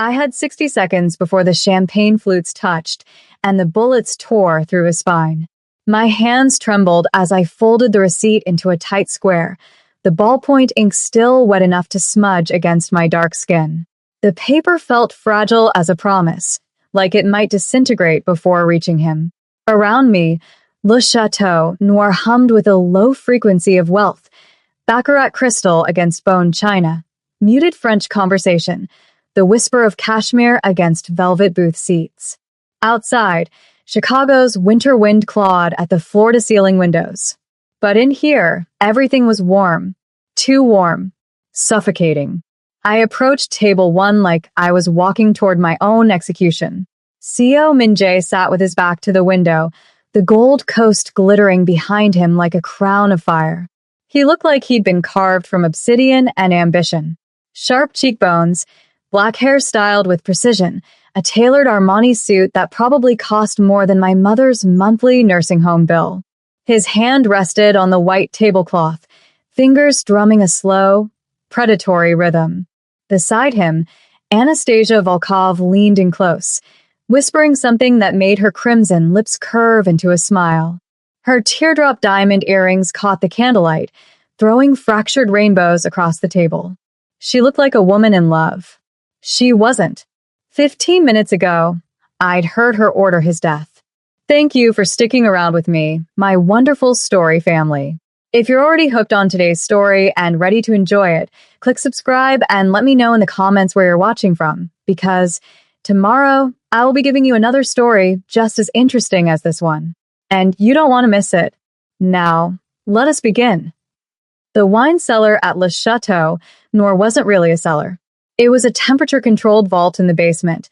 I had 60 seconds before the champagne flutes touched and the bullets tore through his spine. My hands trembled as I folded the receipt into a tight square, the ballpoint ink still wet enough to smudge against my dark skin. The paper felt fragile as a promise, like it might disintegrate before reaching him. Around me, Le Chateau Noir hummed with a low frequency of wealth, baccarat crystal against bone china, muted French conversation, the whisper of cashmere against velvet booth seats. Outside, Chicago's winter wind clawed at the floor-to-ceiling windows. But in here, everything was warm. Too warm. Suffocating. I approached table 1 like I was walking toward my own execution. Seo Min-jae sat with his back to the window, the Gold Coast glittering behind him like a crown of fire. He looked like he'd been carved from obsidian and ambition. Sharp cheekbones, black hair styled with precision, a tailored Armani suit that probably cost more than my mother's monthly nursing home bill. His hand rested on the white tablecloth, fingers drumming a slow, predatory rhythm. Beside him, Anastasia Volkov leaned in close, whispering something that made her crimson lips curve into a smile. Her teardrop diamond earrings caught the candlelight, throwing fractured rainbows across the table. She looked like a woman in love. She wasn't. 15 minutes ago, I'd heard her order his death. Thank you for sticking around with me, my wonderful story family. If you're already hooked on today's story and ready to enjoy it, click subscribe and let me know in the comments where you're watching from, because tomorrow I will be giving you another story just as interesting as this one. And you don't want to miss it. Now, let us begin. The wine cellar at Le Chateau Noir wasn't really a cellar. It was a temperature-controlled vault in the basement,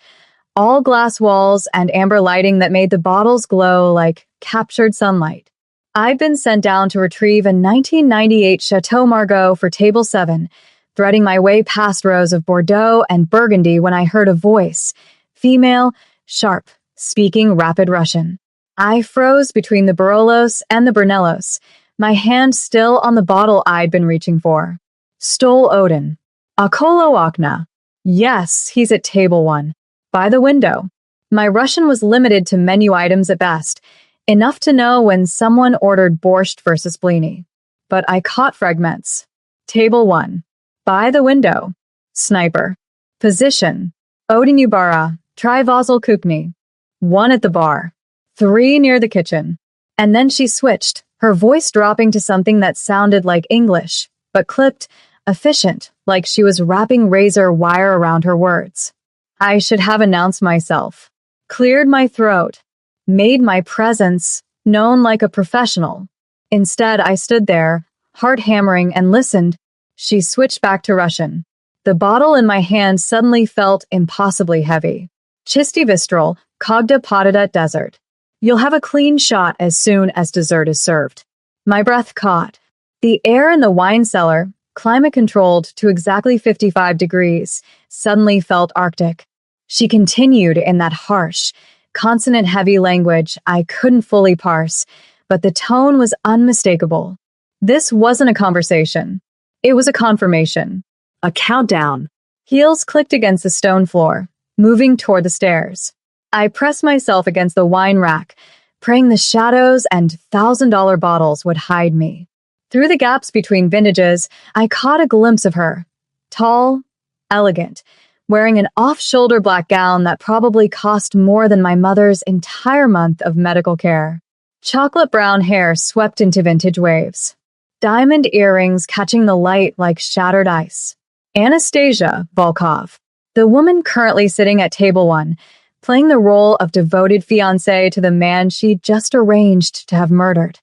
all glass walls and amber lighting that made the bottles glow like captured sunlight. I'd been sent down to retrieve a 1998 Chateau Margaux for table 7, threading my way past rows of Bordeaux and Burgundy when I heard a voice, female, sharp, speaking rapid Russian. I froze between the Barolos and the Brunellos, my hand still on the bottle I'd been reaching for. Stole Odin. Akolo okna. Yes, he's at table 1. By the window. My Russian was limited to menu items at best, enough to know when someone ordered borscht versus blini. But I caught fragments. Table 1. By the window. Sniper. Position. Odin Ubara. Trivazal Kukni. 1 at the bar. 3 near the kitchen. And then she switched, her voice dropping to something that sounded like English, but clipped, efficient, like she was wrapping razor wire around her words. I should have announced myself, cleared my throat, made my presence known like a professional. Instead, I stood there, heart hammering, and listened. She switched back to Russian. The bottle in my hand suddenly felt impossibly heavy. Chisty Vistral, Kogda Padada Desert. You'll have a clean shot as soon as dessert is served. My breath caught. The air in the wine cellar, climate-controlled to exactly 55 degrees, suddenly felt arctic. She continued in that harsh, consonant-heavy language I couldn't fully parse, but the tone was unmistakable. This wasn't a conversation. It was a confirmation. A countdown. Heels clicked against the stone floor, moving toward the stairs. I pressed myself against the wine rack, praying the shadows and $1,000 bottles would hide me. Through the gaps between vintages, I caught a glimpse of her. Tall, elegant, wearing an off-shoulder black gown that probably cost more than my mother's entire month of medical care. Chocolate brown hair swept into vintage waves. Diamond earrings catching the light like shattered ice. Anastasia Volkov, the woman currently sitting at table 1, playing the role of devoted fiancée to the man she'd just arranged to have murdered.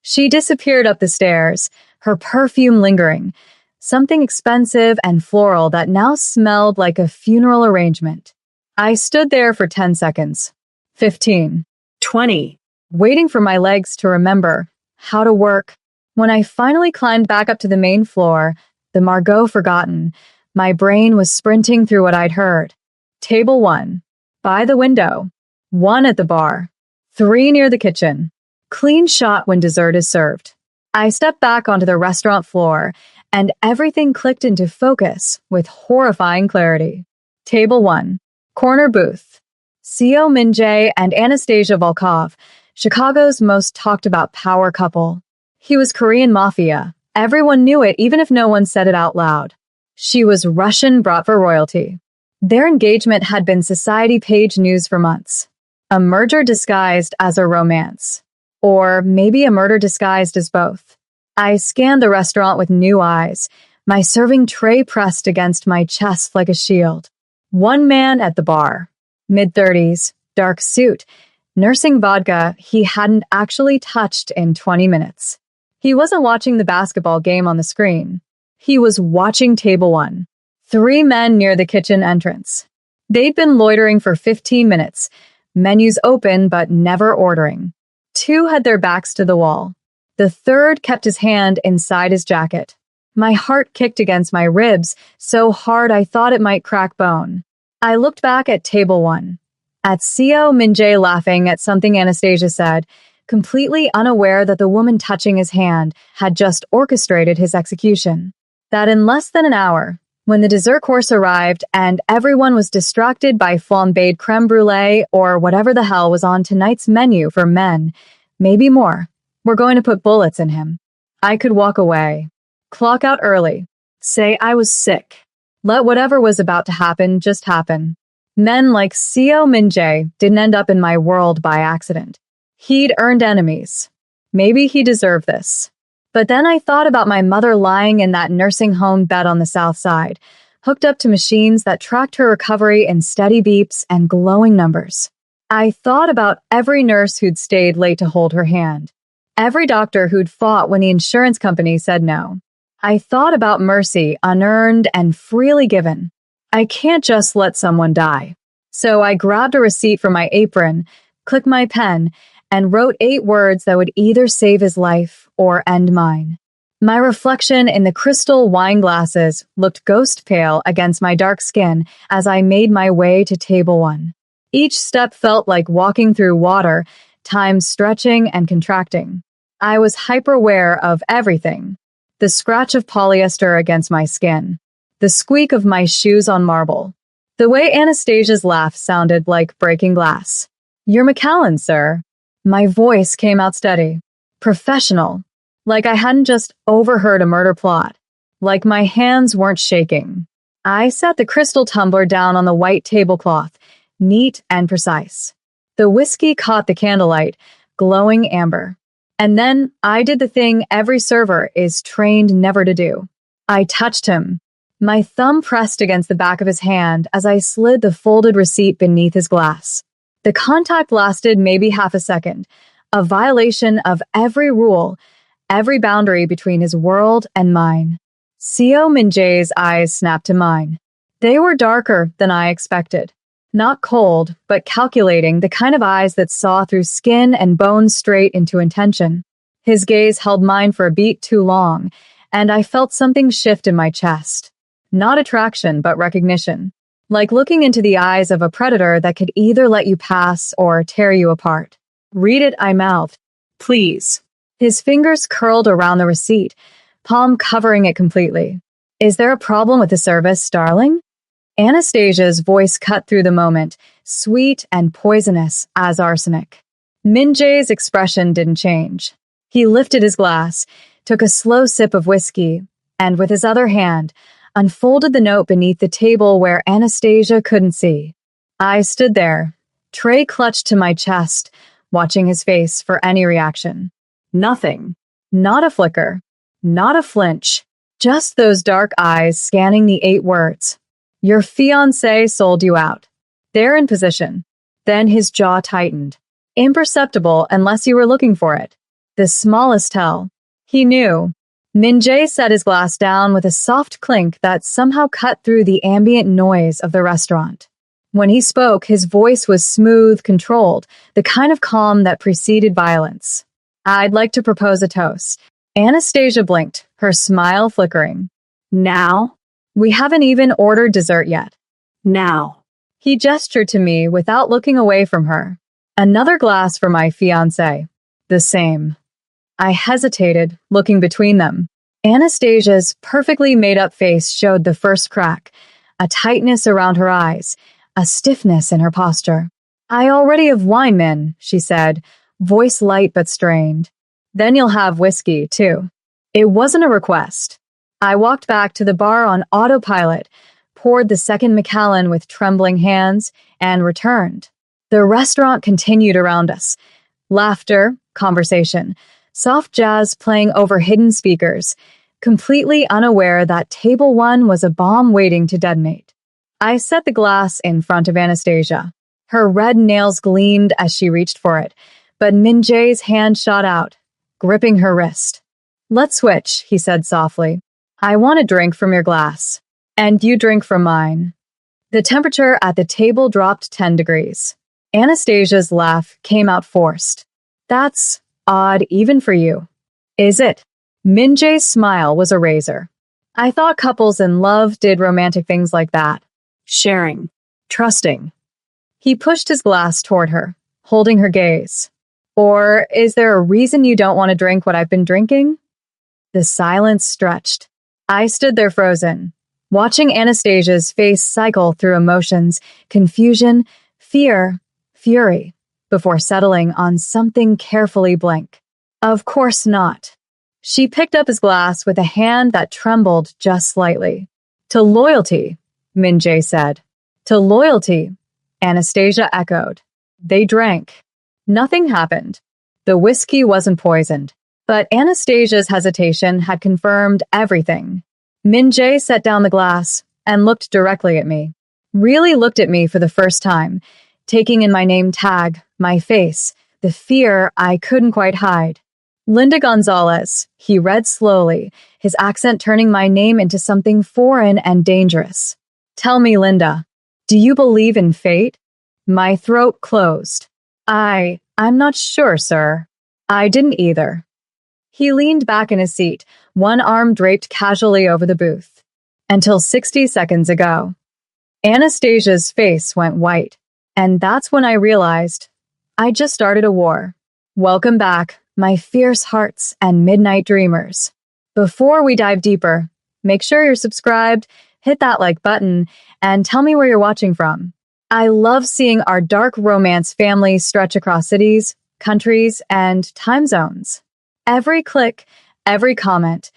She disappeared up the stairs, her perfume lingering, something expensive and floral that now smelled like a funeral arrangement. I stood there for 10 seconds, 15, 20, waiting for my legs to remember how to work. When I finally climbed back up to the main floor, the Margaux forgotten, my brain was sprinting through what I'd heard. Table 1. By the window. 1 at the bar. 3 near the kitchen. Clean shot when dessert is served. I stepped back onto the restaurant floor, and everything clicked into focus with horrifying clarity. Table 1. Corner booth. Seo Min-jae and Anastasia Volkov, Chicago's most talked about power couple. He was Korean Mafia. Everyone knew it even if no one said it out loud. She was Russian bratva royalty. Their engagement had been society page news for months. A merger disguised as a romance. Or maybe a murder disguised as both. I scanned the restaurant with new eyes, my serving tray pressed against my chest like a shield. One man at the bar. Mid-30s, dark suit, nursing vodka he hadn't actually touched in 20 minutes. He wasn't watching the basketball game on the screen. He was watching Table 1. 3 men near the kitchen entrance. They'd been loitering for 15 minutes, menus open but never ordering. 2 had their backs to the wall. The 3rd kept his hand inside his jacket. My heart kicked against my ribs so hard I thought it might crack bone. I looked back at Table 1, at Seo Min-jae laughing at something Anastasia said, completely unaware that the woman touching his hand had just orchestrated his execution. That in less than an hour, when the dessert course arrived and everyone was distracted by flambéed creme brulee or whatever the hell was on tonight's menu for men, maybe more, we're going to put bullets in him. I could walk away, clock out early, say I was sick. Let whatever was about to happen just happen. Men like Seo Min-jae didn't end up in my world by accident. He'd earned enemies. Maybe he deserved this. But then I thought about my mother lying in that nursing home bed on the south side, hooked up to machines that tracked her recovery in steady beeps and glowing numbers. I thought about every nurse who'd stayed late to hold her hand. Every doctor who'd fought when the insurance company said no. I thought about mercy, unearned and freely given. I can't just let someone die. So I grabbed a receipt from my apron, clicked my pen, and wrote 8 words that would either save his life or end mine. My reflection in the crystal wine glasses looked ghost pale against my dark skin as I made my way to Table 1. Each step felt like walking through water, time stretching and contracting. I was hyper-aware of everything. The scratch of polyester against my skin. The squeak of my shoes on marble. The way Anastasia's laugh sounded like breaking glass. "You're McCallan, sir." My voice came out steady. Professional. Like I hadn't just overheard a murder plot. Like my hands weren't shaking. I set the crystal tumbler down on the white tablecloth, neat and precise. The whiskey caught the candlelight, glowing amber. And then I did the thing every server is trained never to do. I touched him. My thumb pressed against the back of his hand as I slid the folded receipt beneath his glass. The contact lasted maybe half a second, a violation of every rule, every boundary between his world and mine. Seo Min-jae's eyes snapped to mine. They were darker than I expected. Not cold, but calculating, the kind of eyes that saw through skin and bones straight into intention. His gaze held mine for a beat too long, and I felt something shift in my chest. Not attraction, but recognition. Like looking into the eyes of a predator that could either let you pass or tear you apart. "Read it," I mouthed. "Please." His fingers curled around the receipt, palm covering it completely. "Is there a problem with the service, darling?" Anastasia's voice cut through the moment, sweet and poisonous as arsenic. Min-jae's expression didn't change. He lifted his glass, took a slow sip of whiskey, and with his other hand, unfolded the note beneath the table where Anastasia couldn't see. I stood there, tray clutched to my chest, watching his face for any reaction. Nothing. Not a flicker. Not a flinch. Just those dark eyes scanning the 8 words. "Your fiancé sold you out." They're in position. Then his jaw tightened. Imperceptible unless you were looking for it. The smallest tell. He knew. Min-jae set his glass down with a soft clink that somehow cut through the ambient noise of the restaurant. When he spoke, his voice was smooth, controlled, the kind of calm that preceded violence. "I'd like to propose a toast." Anastasia blinked, her smile flickering. "Now?" "We haven't even ordered dessert yet." "Now." He gestured to me without looking away from her. "Another glass for my fiancé." "The same." I hesitated, looking between them. Anastasia's perfectly made-up face showed the first crack, a tightness around her eyes, a stiffness in her posture. "I already have wine, Min," she said, voice light but strained. "Then you'll have whiskey, too." It wasn't a request. I walked back to the bar on autopilot, poured the second Macallan with trembling hands, and returned. The restaurant continued around us. Laughter, conversation, soft jazz playing over hidden speakers, completely unaware that table one was a bomb waiting to detonate. I set the glass in front of Anastasia. Her red nails gleamed as she reached for it, but Min Jae's hand shot out, gripping her wrist. "Let's switch," he said softly. "I want a drink from your glass, and you drink from mine." The temperature at the table dropped 10 degrees. Anastasia's laugh came out forced. "That's odd even for you." "Is it?" Min Jae's smile was a razor. "I thought couples in love did romantic things like that. Sharing. Trusting." He pushed his glass toward her, holding her gaze. "Or is there a reason you don't want to drink what I've been drinking?" The silence stretched. I stood there frozen, watching Anastasia's face cycle through emotions, confusion, fear, fury, before settling on something carefully blank. "Of course not." She picked up his glass with a hand that trembled just slightly. "To loyalty," Min Jae said. "To loyalty," Anastasia echoed. They drank. Nothing happened. The whiskey wasn't poisoned, but Anastasia's hesitation had confirmed everything. Min Jae set down the glass and looked directly at me. Really looked at me for the first time, taking in my name tag, my face, the fear I couldn't quite hide. "Linda Gonzalez," he read slowly, his accent turning my name into something foreign and dangerous. "Tell me, Linda, do you believe in fate?" My throat closed. I'm not sure, sir." I didn't either. He leaned back in his seat, one arm draped casually over the booth. "Until 60 seconds ago." Anastasia's face went white, and that's when I realized I just started a war. Welcome back, my fierce hearts and midnight dreamers. Before we dive deeper, make sure you're subscribed, hit that like button, and tell me where you're watching from. I love seeing our dark romance family stretch across cities, countries, and time zones. Every click, every comment,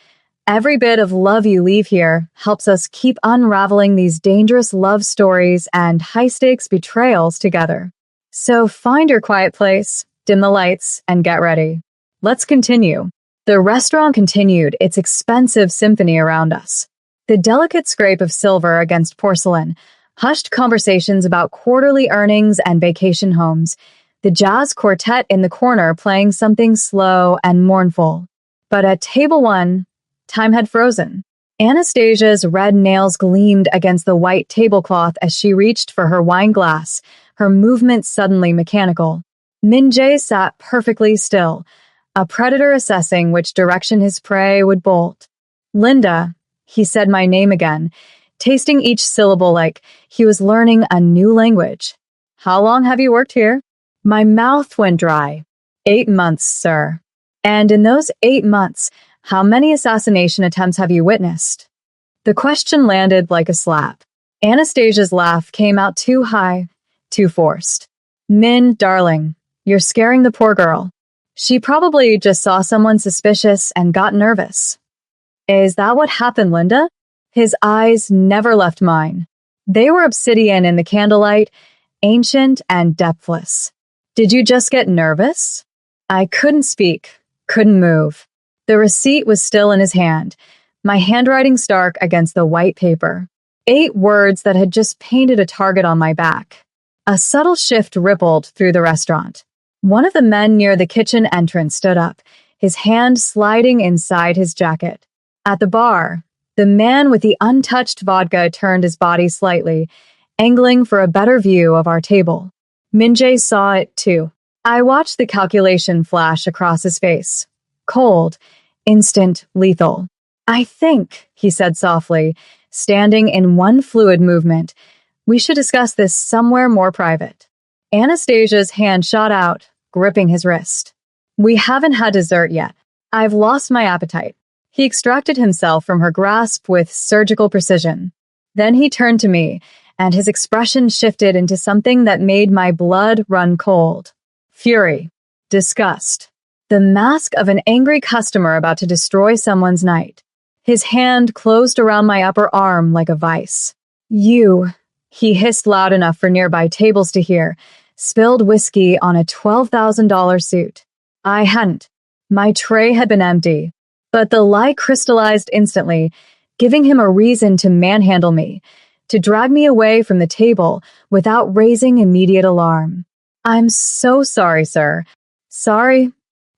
every bit of love you leave here helps us keep unraveling these dangerous love stories and high-stakes betrayals together. So find your quiet place, dim the lights, and get ready. Let's continue. The restaurant continued its expensive symphony around us. The delicate scrape of silver against porcelain, hushed conversations about quarterly earnings and vacation homes, the jazz quartet in the corner playing something slow and mournful. But at table one, time had frozen. Anastasia's red nails gleamed against the white tablecloth as she reached for her wine glass, her movements suddenly mechanical. Min Jae sat perfectly still, a predator assessing which direction his prey would bolt. "Linda," he said my name again, tasting each syllable like he was learning a new language. "How long have you worked here?" My mouth went dry. 8 months, sir." "And in those 8 months, how many assassination attempts have you witnessed?" The question landed like a slap. Anastasia's laugh came out too high, too forced. "Min, darling, you're scaring the poor girl. She probably just saw someone suspicious and got nervous." "Is that what happened, Linda?" His eyes never left mine. They were obsidian in the candlelight, ancient and depthless. "Did you just get nervous?" I couldn't speak, couldn't move. The receipt was still in his hand, my handwriting stark against the white paper. 8 words that had just painted a target on my back. A subtle shift rippled through the restaurant. One of the men near the kitchen entrance stood up, his hand sliding inside his jacket. At the bar, the man with the untouched vodka turned his body slightly, angling for a better view of our table. Min Jae saw it too. I watched the calculation flash across his face. Cold, instant, lethal. "I think," he said softly, standing in one fluid movement, "we should discuss this somewhere more private." Anastasia's hand shot out, gripping his wrist. "We haven't had dessert yet. I've lost my appetite." He extracted himself from her grasp with surgical precision. Then he turned to me, and his expression shifted into something that made my blood run cold. Fury. Disgust. The mask of an angry customer about to destroy someone's night. His hand closed around my upper arm like a vice. You, he hissed loud enough for nearby tables to hear, spilled whiskey on a $12,000 suit. I hadn't. My tray had been empty, but the lie crystallized instantly, giving him a reason to manhandle me, to drag me away from the table without raising immediate alarm. I'm so sorry, sir. Sorry.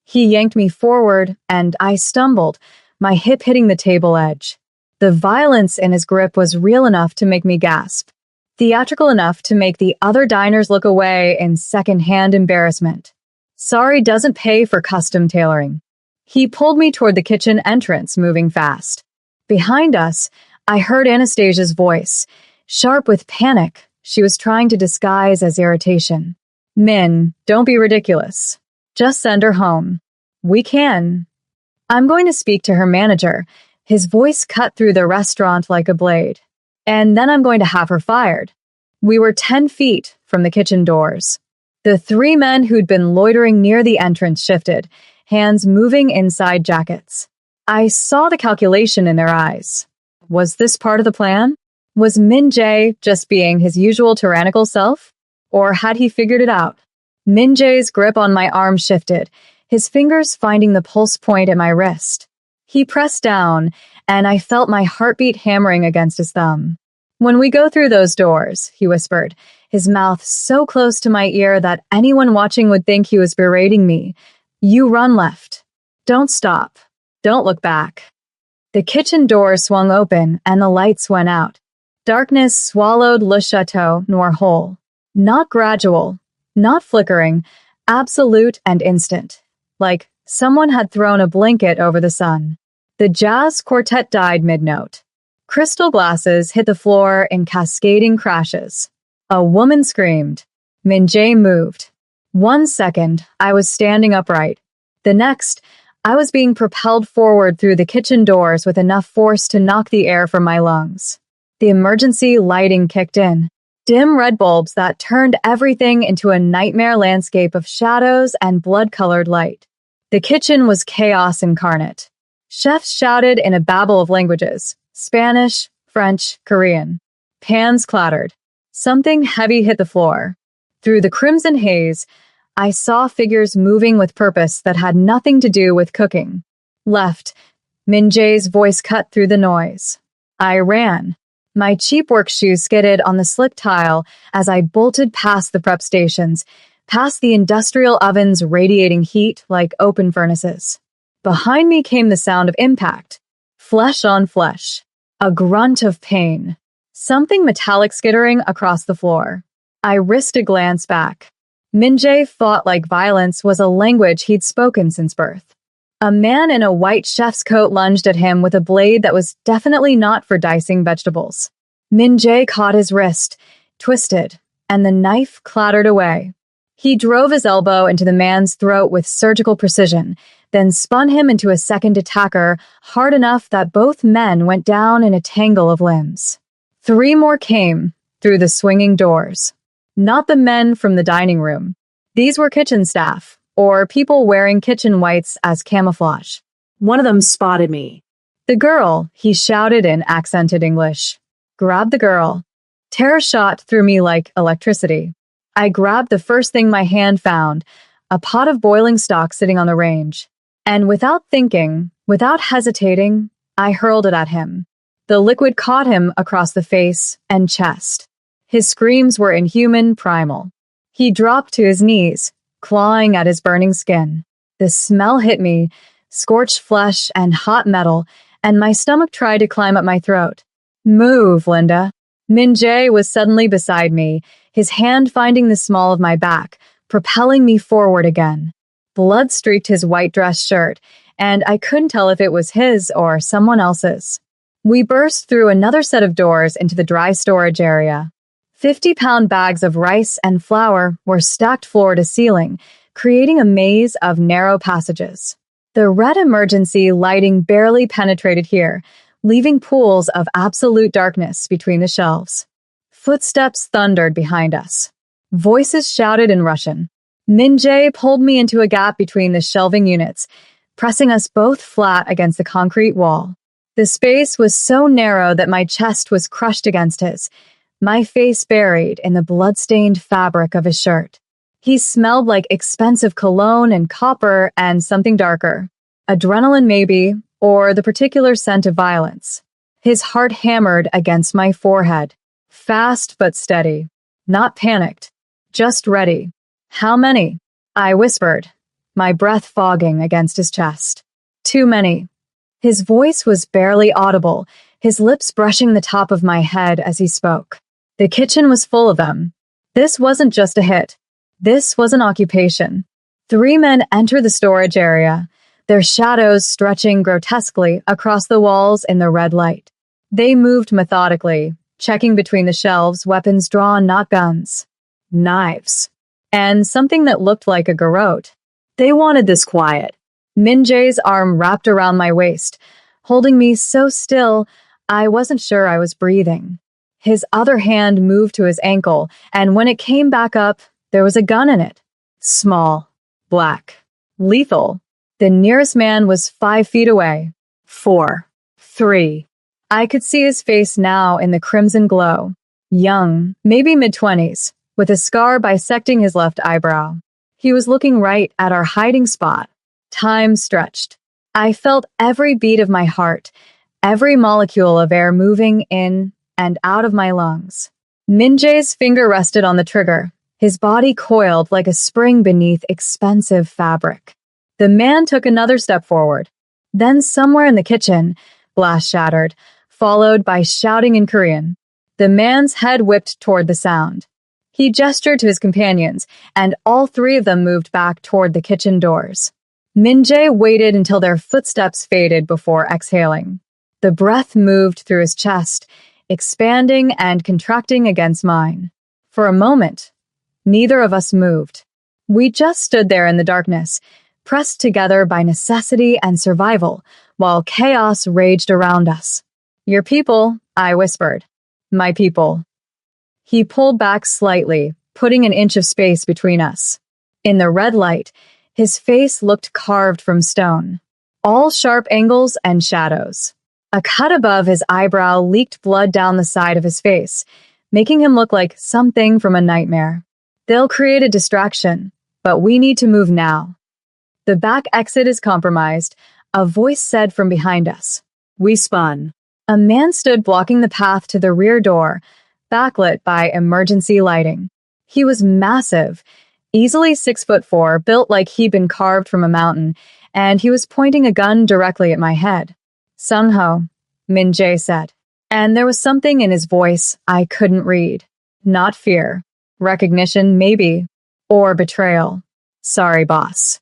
He yanked me forward, and I stumbled, my hip hitting the table edge. The violence in his grip was real enough to make me gasp, theatrical enough to make the other diners look away in second-hand embarrassment. Sorry doesn't pay for custom tailoring. He pulled me toward the kitchen entrance, moving fast. Behind us, I heard Anastasia's voice, sharp with panic she was trying to disguise as irritation. Min, don't be ridiculous. Just send her home. We can. I'm going to speak to her manager. His voice cut through the restaurant like a blade. And then I'm going to have her fired. We were 10 feet from the kitchen doors. The 3 men who'd been loitering near the entrance shifted, hands moving inside jackets. I saw the calculation in their eyes. Was this part of the plan? Was Min Jae just being his usual tyrannical self? Or had he figured it out? Min Jae's grip on my arm shifted, his fingers finding the pulse point at my wrist. He pressed down, and I felt my heartbeat hammering against his thumb. When we go through those doors, he whispered, his mouth so close to my ear that anyone watching would think he was berating me. You run left. Don't stop. Don't look back. The kitchen door swung open, and the lights went out. Darkness swallowed Le Chateau Noir whole. Not gradual, not flickering, absolute and instant. Like someone had thrown a blanket over the sun. The jazz quartet died mid-note. Crystal glasses hit the floor in cascading crashes. A woman screamed. Min Jae moved. 1 second, I was standing upright. The next, I was being propelled forward through the kitchen doors with enough force to knock the air from my lungs. The emergency lighting kicked in. Dim red bulbs that turned everything into a nightmare landscape of shadows and blood-colored light. The kitchen was chaos incarnate. Chefs shouted in a babble of languages: Spanish, French, Korean. Pans clattered. Something heavy hit the floor. Through the crimson haze, I saw figures moving with purpose that had nothing to do with cooking. Left, Min Jae's voice cut through the noise. I ran. My cheap work shoes skidded on the slip tile as I bolted past the prep stations, past the industrial ovens radiating heat like open furnaces. Behind me came the sound of impact. Flesh on flesh. A grunt of pain. Something metallic skittering across the floor. I risked a glance back. Min Jae fought like violence was a language he'd spoken since birth. A man in a white chef's coat lunged at him with a blade that was definitely not for dicing vegetables. Min Jae caught his wrist, twisted, and the knife clattered away. He drove his elbow into the man's throat with surgical precision, then spun him into a second attacker hard enough that both men went down in a tangle of limbs. 3 more came through the swinging doors. Not the men from the dining room. These were kitchen staff, or people wearing kitchen whites as camouflage. One of them spotted me. The girl, he shouted in accented English. Grab the girl. Terror shot through me like electricity. I grabbed the first thing my hand found, a pot of boiling stock sitting on the range. And without thinking, without hesitating, I hurled it at him. The liquid caught him across the face and chest. His screams were inhuman, primal. He dropped to his knees, clawing at his burning skin. The smell hit me, scorched flesh and hot metal, and my stomach tried to climb up my throat. Move, Linda. Min Jae was suddenly beside me, his hand finding the small of my back, propelling me forward again. Blood streaked his white dress shirt, and I couldn't tell if it was his or someone else's. We burst through another set of doors into the dry storage area. 50-pound bags of rice and flour were stacked floor to ceiling, creating a maze of narrow passages. The red emergency lighting barely penetrated here, leaving pools of absolute darkness between the shelves. Footsteps thundered behind us. Voices shouted in Russian. Min-jae pulled me into a gap between the shelving units, pressing us both flat against the concrete wall. The space was so narrow that my chest was crushed against his, my face buried in the blood-stained fabric of his shirt. He smelled like expensive cologne and copper and something darker. Adrenaline maybe, or the particular scent of violence. His heart hammered against my forehead. Fast but steady. Not panicked. Just ready. How many? I whispered, my breath fogging against his chest. Too many. His voice was barely audible, his lips brushing the top of my head as he spoke. The kitchen was full of them. This wasn't just a hit. This was an occupation. 3 men entered the storage area, their shadows stretching grotesquely across the walls in the red light. They moved methodically, checking between the shelves, weapons drawn, not guns. Knives. And something that looked like a garrote. They wanted this quiet. Min-jae's arm wrapped around my waist, holding me so still I wasn't sure I was breathing. His other hand moved to his ankle, and when it came back up, there was a gun in it. Small. Black. Lethal. The nearest man was 5 feet away. 4. 3. I could see his face now in the crimson glow. Young, maybe mid-20s, with a scar bisecting his left eyebrow. He was looking right at our hiding spot. Time stretched. I felt every beat of my heart, every molecule of air moving in and out of my lungs. Min-jae's finger rested on the trigger, his body coiled like a spring beneath expensive fabric. The man took another step forward. Then somewhere in the kitchen, glass shattered, followed by shouting in Korean. The man's head whipped toward the sound. He gestured to his companions, and all 3 of them moved back toward the kitchen doors. Min-jae waited until their footsteps faded before exhaling. The breath moved through his chest, expanding and contracting against mine. For a moment, neither of us moved. We just stood there in the darkness, pressed together by necessity and survival, while chaos raged around us. Your people, I whispered. My people. He pulled back slightly, putting an inch of space between us. In the red light, his face looked carved from stone. All sharp angles and shadows. A cut above his eyebrow leaked blood down the side of his face, making him look like something from a nightmare. They'll create a distraction, but we need to move now. The back exit is compromised, a voice said from behind us. We spun. A man stood blocking the path to the rear door, backlit by emergency lighting. He was massive, easily 6'4", built like he'd been carved from a mountain, and he was pointing a gun directly at my head. Sung-ho, Min-jae said. And there was something in his voice I couldn't read. Not fear. Recognition, maybe. Or betrayal. Sorry, boss.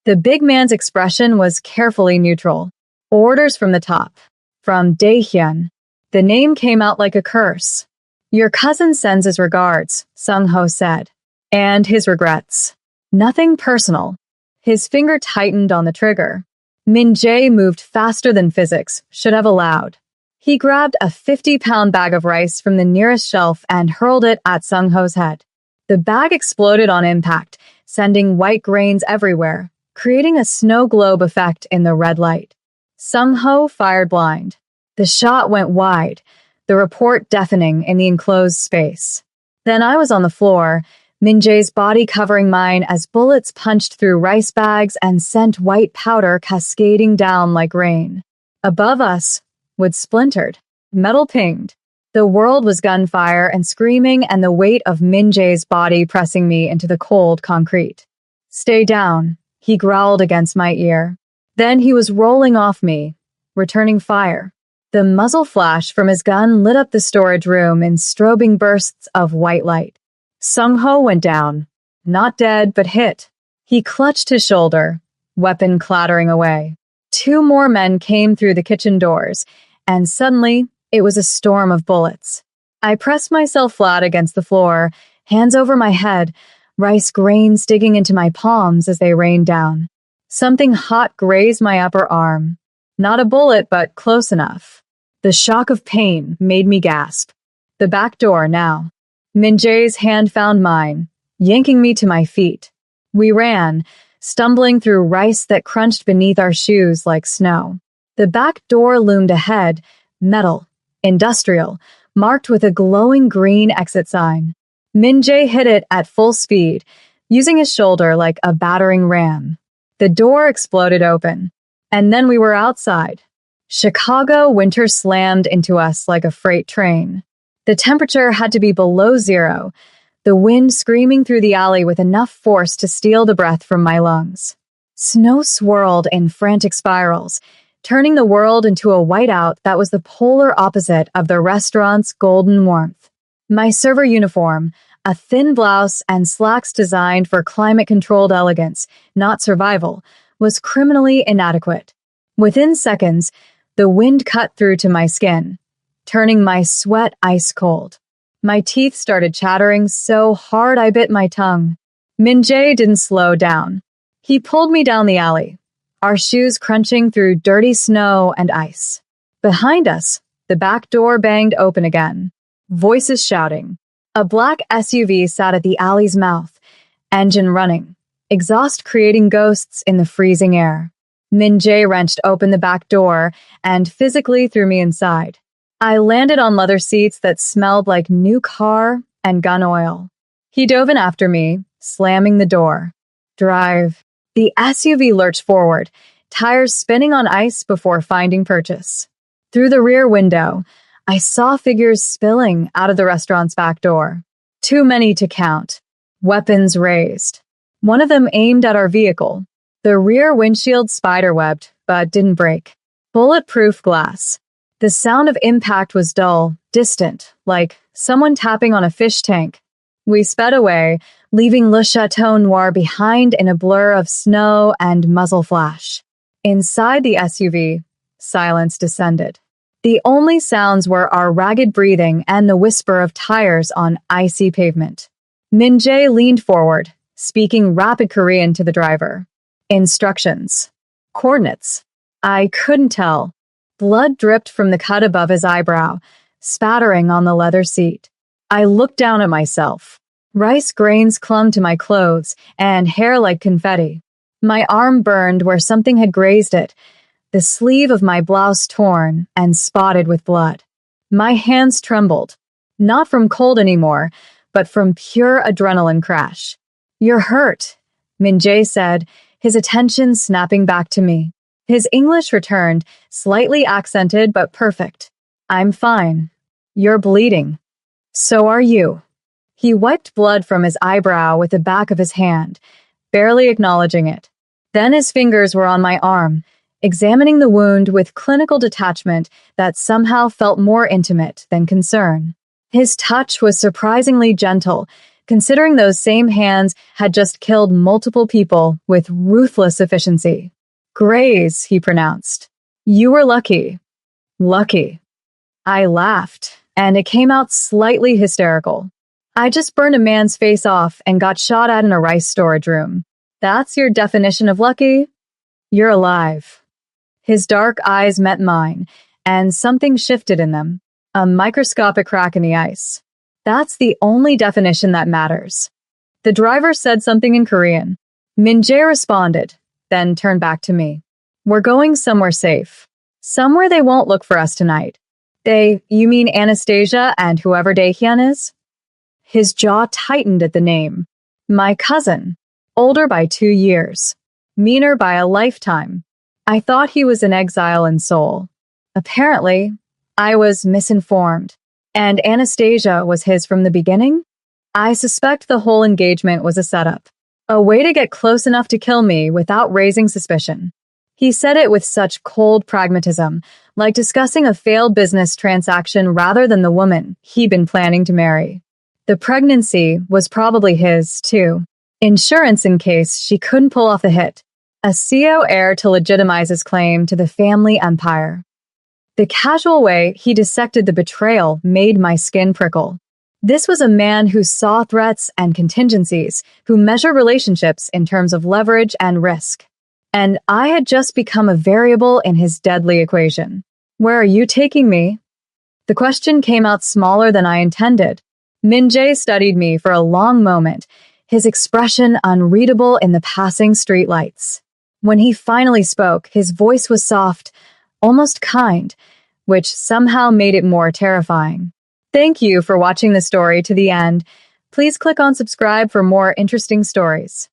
The big man's expression was carefully neutral. Orders from the top. From Daehyun. The name came out like a curse. Your cousin sends his regards, Sung-ho said. And his regrets. Nothing personal. His finger tightened on the trigger. Min-jae moved faster than physics should have allowed. He grabbed a 50-pound bag of rice from the nearest shelf and hurled it at Sung-ho's head. The bag exploded on impact, sending white grains everywhere, creating a snow globe effect in the red light. Sung-ho fired blind. The shot went wide, the report deafening in the enclosed space. Then I was on the floor, Min-jae's body covering mine as bullets punched through rice bags and sent white powder cascading down like rain. Above us, wood splintered. Metal pinged. The world was gunfire and screaming and the weight of Min-jae's body pressing me into the cold concrete. Stay down, he growled against my ear. Then he was rolling off me, returning fire. The muzzle flash from his gun lit up the storage room in strobing bursts of white light. Sung-ho went down. Not dead, but hit. He clutched his shoulder, weapon clattering away. 2 more men came through the kitchen doors, and suddenly, it was a storm of bullets. I pressed myself flat against the floor, hands over my head, rice grains digging into my palms as they rained down. Something hot grazed my upper arm. Not a bullet, but close enough. The shock of pain made me gasp. The back door now. Min-jae's hand found mine, yanking me to my feet. We ran, stumbling through rice that crunched beneath our shoes like snow. The back door loomed ahead, metal, industrial, marked with a glowing green exit sign. Min-jae hit it at full speed, using his shoulder like a battering ram. The door exploded open, and then we were outside. Chicago winter slammed into us like a freight train. The temperature had to be below zero, the wind screaming through the alley with enough force to steal the breath from my lungs. Snow swirled in frantic spirals, turning the world into a whiteout that was the polar opposite of the restaurant's golden warmth. My server uniform, a thin blouse and slacks designed for climate-controlled elegance, not survival, was criminally inadequate. Within seconds, the wind cut through to my skin, turning my sweat ice cold. My teeth started chattering so hard I bit my tongue. Min-jae didn't slow down. He pulled me down the alley, our shoes crunching through dirty snow and ice. Behind us, the back door banged open again, voices shouting. A black SUV sat at the alley's mouth, engine running, exhaust creating ghosts in the freezing air. Min-jae wrenched open the back door and physically threw me inside. I landed on leather seats that smelled like new car and gun oil. He dove in after me, slamming the door. Drive. The SUV lurched forward, tires spinning on ice before finding purchase. Through the rear window, I saw figures spilling out of the restaurant's back door. Too many to count. Weapons raised. One of them aimed at our vehicle. The rear windshield spiderwebbed, but didn't break. Bulletproof glass. The sound of impact was dull, distant, like someone tapping on a fish tank. We sped away, leaving Le Chateau Noir behind in a blur of snow and muzzle flash. Inside the SUV, silence descended. The only sounds were our ragged breathing and the whisper of tires on icy pavement. Min-jae leaned forward, speaking rapid Korean to the driver. Instructions. Coordinates. I couldn't tell. Blood dripped from the cut above his eyebrow, spattering on the leather seat. I looked down at myself. Rice grains clung to my clothes and hair like confetti. My arm burned where something had grazed it, the sleeve of my blouse torn and spotted with blood. My hands trembled, not from cold anymore, but from pure adrenaline crash. You're hurt, Min-jae said, his attention snapping back to me. His English returned, slightly accented but perfect. I'm fine. You're bleeding. So are you. He wiped blood from his eyebrow with the back of his hand, barely acknowledging it. Then his fingers were on my arm, examining the wound with clinical detachment that somehow felt more intimate than concern. His touch was surprisingly gentle, considering those same hands had just killed multiple people with ruthless efficiency. Graze, he pronounced. You were lucky. Lucky. I laughed, and it came out slightly hysterical. I just burned a man's face off and got shot at in a rice storage room. That's your definition of lucky? You're alive. His dark eyes met mine, and something shifted in them, a microscopic crack in the ice. That's the only definition that matters. The driver said something in Korean. Min-jae responded, then turned back to me. We're going somewhere safe. Somewhere they won't look for us tonight. You mean Anastasia and whoever Daehyun is? His jaw tightened at the name. My cousin. Older by 2 years. Meaner by a lifetime. I thought he was in exile in Seoul. Apparently, I was misinformed. And Anastasia was his from the beginning? I suspect the whole engagement was a setup. A way to get close enough to kill me without raising suspicion. He said it with such cold pragmatism, like discussing a failed business transaction rather than the woman he'd been planning to marry. The pregnancy was probably his, too. Insurance in case she couldn't pull off the hit. A CO heir to legitimize his claim to the family empire. The casual way he dissected the betrayal made my skin prickle. This was a man who saw threats and contingencies, who measured relationships in terms of leverage and risk. And I had just become a variable in his deadly equation. Where are you taking me? The question came out smaller than I intended. Min-jae studied me for a long moment, his expression unreadable in the passing streetlights. When he finally spoke, his voice was soft, almost kind, which somehow made it more terrifying. Thank you for watching the story to the end. Please click on subscribe for more interesting stories.